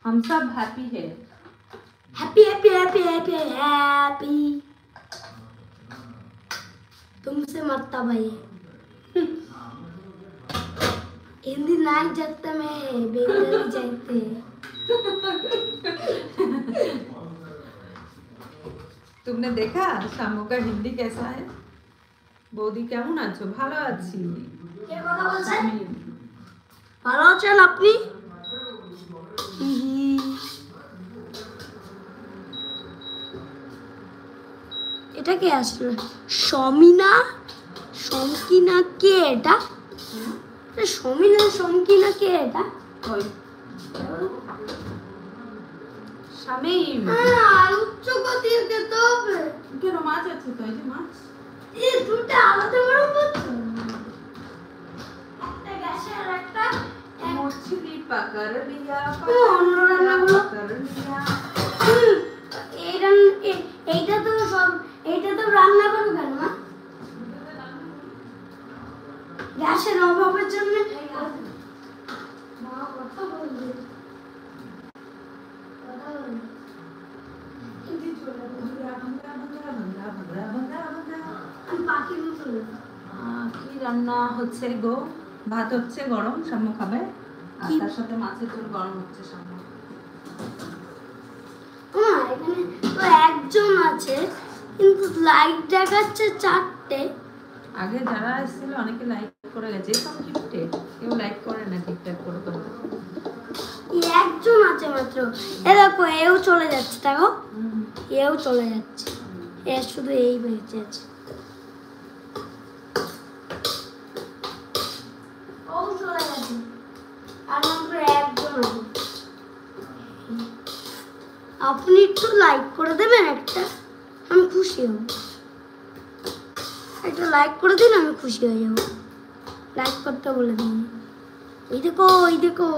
हम सब हैप्पी है। Happy happy happy happy happy. तुमसे मरता भाई हिंदी नहीं जानता मैं बेंगाली जानते। तुमने देखा शामू का हिंदी कैसा है? বৌদি কেমন আছো? ভালো আছি। কে কথা বলছেন? ভালো আছেন আপনি? এটা কে আসলে? সমিনা সমকিনা কে এটা? সমিনা সমকিনা কে এটা? ওই শামিম। উচ্চ গতি খেতে হবে। কেন মাছ আছে তো? এই যে মাছ। এই দুটো আলাদা বড় করছো। একটা গ্যাসে আর একটা মছলি পাকার লিয়া পাকার লিয়া। এইটা তো সব এইটা তো রান্না করো কেন মা? গ্যাসের অভাবের জন্য মা কথা বলবে। কি রান্না হচ্ছে গো? ভাত হচ্ছে গরম, শামু খাবে। আর তার সাথে মাছের ঝোল গরম হচ্ছে শামু। এখানে তো একজন আছে কিন্তু লাইট দেখাচ্ছে 4টে। আগে যারা এসেছিল অনেকে লাইক করে গেছে, সব গিফটে কেউ লাইক করে না ঠিকঠাক করে। একজন আছে মাত্র। এ দেখো এও চলে যাচ্ছে, দেখো এও চলে যাচ্ছে। এ শুধু এই বেঁচে আছে। ও চলে গেছে আর মাত্র একজন আছে। আপনি একটু লাইক করে দেবেন একটা, আমি খুশি হব। একটা লাইক করে দিন, আমি খুশি হয়ে যাব। লাইক করতে বলে দিন। এই দেখো এই দেখো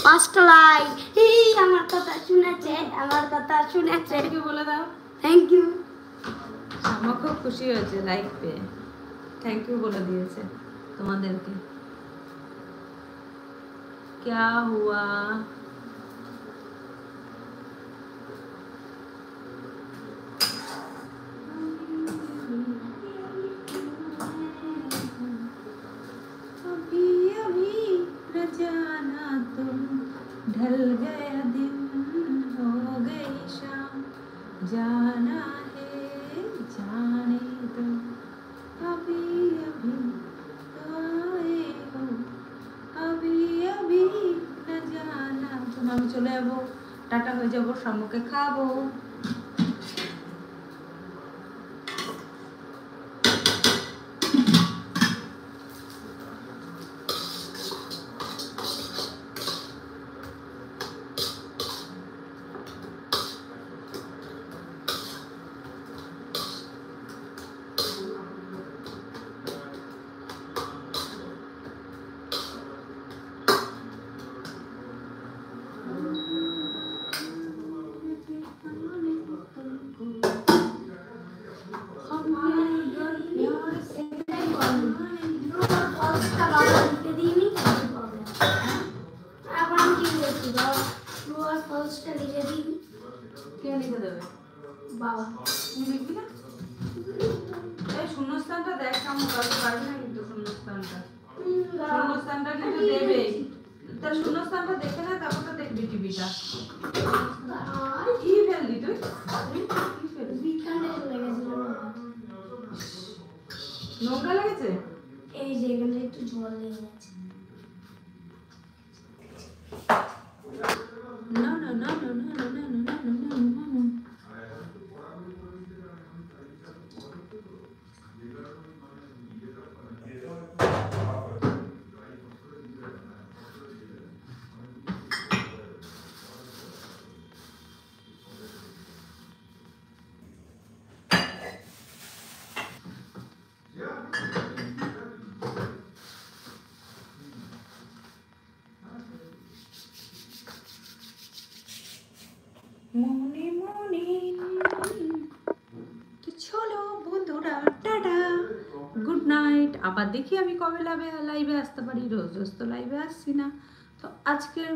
5টা লাইক। এই আমার কথা শুনেছে, আমার কথা শুনেছে। থ্যাংক ইউ বলে দাও। Thank you. শামু খুব খুশি হয়েছে লাইক পেয়ে। থ্যাংক ইউ বলে দিয়েছে তোমাদেরকে। क्या हुआ? ढल गया दिन हो गई शाम जाना है जाने दो अभी अभी तो आए हो अभी अभी न जाना। तो আমি চলে যাবো, টাটা হয়ে যাবো, শামুকে খাবো। বাবা তুমি লিখবি না? এই শূন্যস্থানটা দেখ, কেমন করতে পারবি না কিন্তু শূন্যস্থানটা কিন্তু দেবে। তার শূন্যস্থানটা দেখে না, তারপর তো দেখবি টিভিটা। কি ফেললি তুই? কি ফেললি? নোংরা লেগেছে? এই যে এখানে একটু জল লেগে গেছে। না না না না না না না না না। মনে মনে তো চলো বন্ধুরা, টাটা, গুড নাইট। আবার দেখি আমি কবে লাইভে আসতে পারি। রোজ রোজ তো লাইভে আসছি না, তো আজকের